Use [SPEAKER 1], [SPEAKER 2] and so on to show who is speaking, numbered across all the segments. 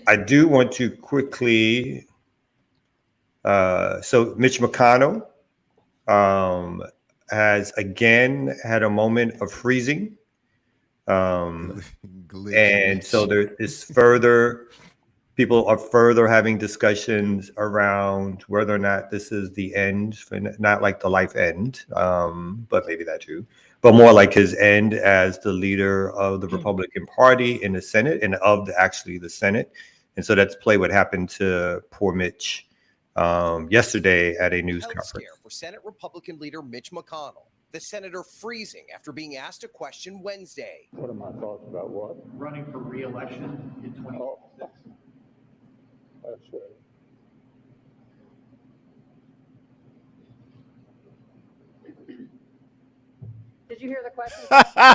[SPEAKER 1] I do want to quickly. So Mitch McConnell um, has again had a moment of freezing. Um,
[SPEAKER 2] Glitch
[SPEAKER 1] and so
[SPEAKER 2] Mitch.
[SPEAKER 1] there is further, people are further having discussions around whether or not this is the end, for, not like the life end, but maybe that too, but more like his end as the leader of the Republican Party in the Senate and of actually the Senate. And so that's play what happened to poor Mitch yesterday at a news
[SPEAKER 3] Health scare
[SPEAKER 1] conference.
[SPEAKER 3] for Senate Republican leader Mitch McConnell. The senator freezing after being asked a question Wednesday.
[SPEAKER 4] What are my thoughts about what?
[SPEAKER 5] Running for re-election in 2026.
[SPEAKER 4] That's right.
[SPEAKER 6] Did you hear the question?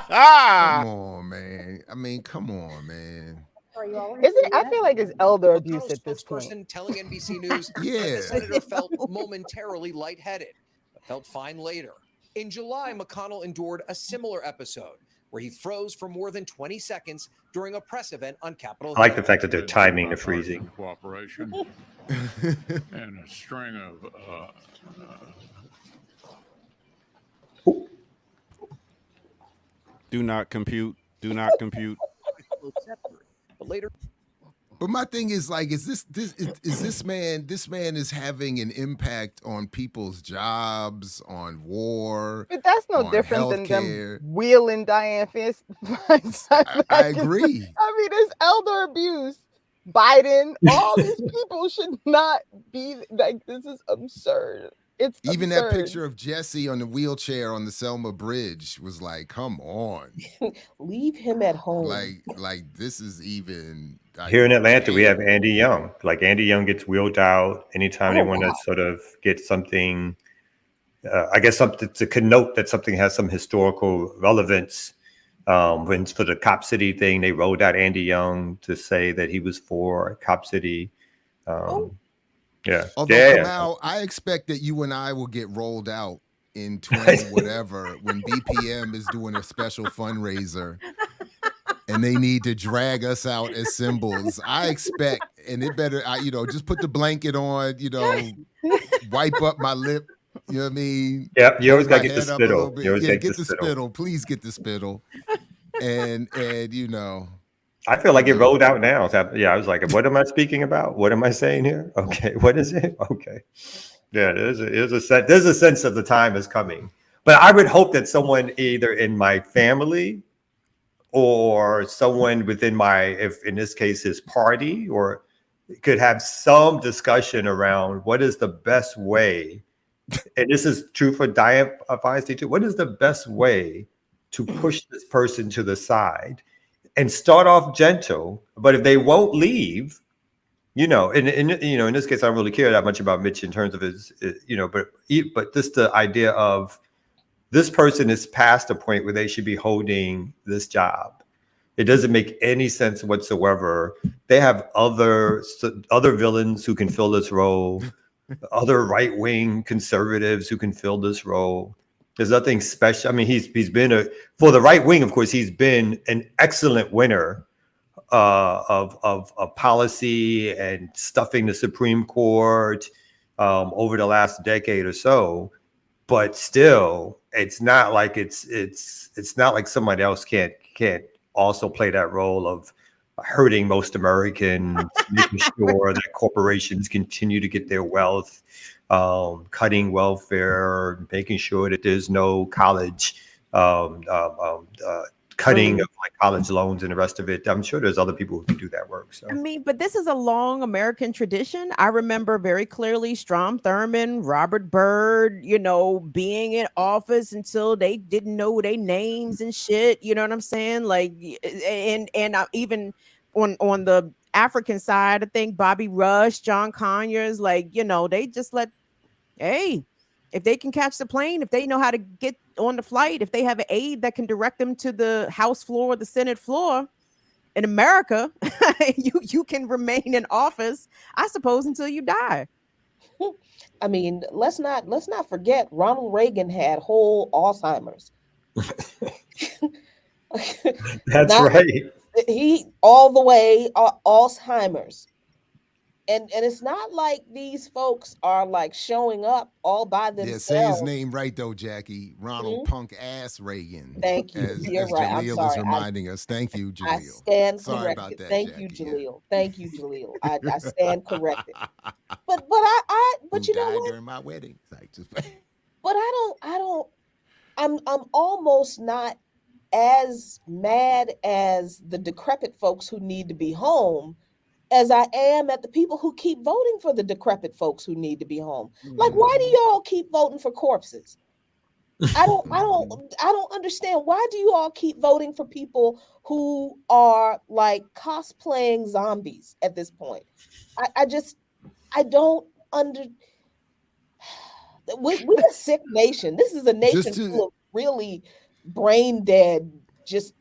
[SPEAKER 2] Come on, man. I mean, come on, man.
[SPEAKER 6] Are you all
[SPEAKER 7] Is it? I feel like it's elder abuse
[SPEAKER 3] McConnell's
[SPEAKER 7] at this point.
[SPEAKER 3] spokesperson telling NBC News
[SPEAKER 2] Yeah.
[SPEAKER 3] that the senator felt momentarily lightheaded, but felt fine later. In July, McConnell endured a similar episode where he froze for more than 20 seconds during a press event on Capitol
[SPEAKER 1] I like
[SPEAKER 3] Hill.
[SPEAKER 1] the fact that they're timing the freezing.
[SPEAKER 8] Cooperation and a string of
[SPEAKER 9] Do not compute. Do not compute.
[SPEAKER 3] But later,
[SPEAKER 2] But my thing is like, is this man? This man is having an impact on people's jobs, on war.
[SPEAKER 7] But that's no
[SPEAKER 2] on
[SPEAKER 7] different than
[SPEAKER 2] healthcare.
[SPEAKER 7] them wheeling Diane Fist.
[SPEAKER 2] I agree.
[SPEAKER 7] I mean, it's elder abuse. Biden, all these people should not be like. This is absurd. It's
[SPEAKER 2] Even
[SPEAKER 7] absurd.
[SPEAKER 2] that picture of Jesse on the wheelchair on the Selma Bridge was like, come on,
[SPEAKER 10] Leave him at home.
[SPEAKER 2] like this is even like,
[SPEAKER 1] Here in Atlanta, we
[SPEAKER 2] damn.
[SPEAKER 1] have Andy Young. Like Andy Young gets wheeled out anytime they want to sort of get something. I guess something to connote that something has some historical relevance. When for the Cop City thing, they rolled out Andy Young to say that he was for Cop City. Yeah.
[SPEAKER 2] Although
[SPEAKER 1] Yeah.
[SPEAKER 2] Kamau, I expect that you and I will get rolled out in 20 whatever when BPM is doing a special fundraiser and they need to drag us out as symbols. I expect, and it better, just put the blanket on, wipe up my lip. You know what I mean?
[SPEAKER 1] Yep, you always
[SPEAKER 2] Hold
[SPEAKER 1] got to
[SPEAKER 2] my
[SPEAKER 1] get the
[SPEAKER 2] head up a little
[SPEAKER 1] spittle.
[SPEAKER 2] bit.
[SPEAKER 1] You always
[SPEAKER 2] Yeah,
[SPEAKER 1] get
[SPEAKER 2] get
[SPEAKER 1] the
[SPEAKER 2] the
[SPEAKER 1] spittle.
[SPEAKER 2] spittle. Please get the spittle. And
[SPEAKER 1] I feel like it rolled out now. So I was like, what am I speaking about? What am I saying here? Okay, what is it? Okay. Yeah, there's a sense of the time is coming. But I would hope that someone either in my family or someone within if in this case his party, or could have some discussion around what is the best way, and this is true for Dianne Feinstein too, what is the best way to push this person to the side and start off gentle, but if they won't leave, in this case, I don't really care that much about Mitch in terms of his, but just the idea of this person is past the point where they should be holding this job. It doesn't make any sense whatsoever. They have other villains who can fill this role, other right-wing conservatives who can fill this role. There's nothing special. I mean, he's been for the right wing, of course, he's been an excellent winner of policy and stuffing the Supreme Court over the last decade or so. But still, it's not like it's not like somebody else can't also play that role of hurting most Americans, making sure that corporations continue to get their wealth, cutting welfare, making sure that there's no college cutting of like college loans and the rest of it. I'm sure there's other people who can do that work. So
[SPEAKER 6] I mean, but this is a long American tradition. I remember very clearly Strom Thurmond, Robert Byrd, being in office until they didn't know their names and shit. You know what I'm saying? Like, and even on the African side, I think Bobby Rush, John Conyers, like, they just hey, if they can catch the plane, if they know how to get on the flight, if they have an aide that can direct them to the House floor, the Senate floor in America, you can remain in office, I suppose, until you die.
[SPEAKER 10] I mean, let's not forget Ronald Reagan had whole Alzheimer's.
[SPEAKER 1] That's right.
[SPEAKER 10] He all the way Alzheimer's. And it's not like these folks are like showing up all by
[SPEAKER 2] Yeah, say his
[SPEAKER 10] themselves.
[SPEAKER 2] name right though, Jackie. Ronald Punk Ass Reagan.
[SPEAKER 10] Thank you.
[SPEAKER 2] As
[SPEAKER 10] You're right. I'm
[SPEAKER 2] Jaleel
[SPEAKER 10] sorry.
[SPEAKER 2] is reminding us. Thank you,
[SPEAKER 10] I
[SPEAKER 2] Jaleel.
[SPEAKER 10] stand
[SPEAKER 2] Sorry about
[SPEAKER 10] corrected.
[SPEAKER 2] that,
[SPEAKER 10] Thank you,
[SPEAKER 2] Jackie.
[SPEAKER 10] Jaleel. Thank you, Jaleel. I stand corrected. But
[SPEAKER 2] Who
[SPEAKER 10] you know
[SPEAKER 2] died
[SPEAKER 10] what?
[SPEAKER 2] during my wedding? Like, just
[SPEAKER 10] But I'm almost not as mad as the decrepit folks who need to be home as I am at the people who keep voting for the decrepit folks who need to be home. Like, why do y'all keep voting for corpses? I don't understand. Why do you all keep voting for people who are like cosplaying zombies at this point? I don't under. We're a sick nation. This is a nation full of really brain dead, just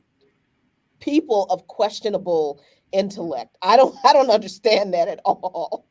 [SPEAKER 10] people of questionable intellect. I don't understand that at all.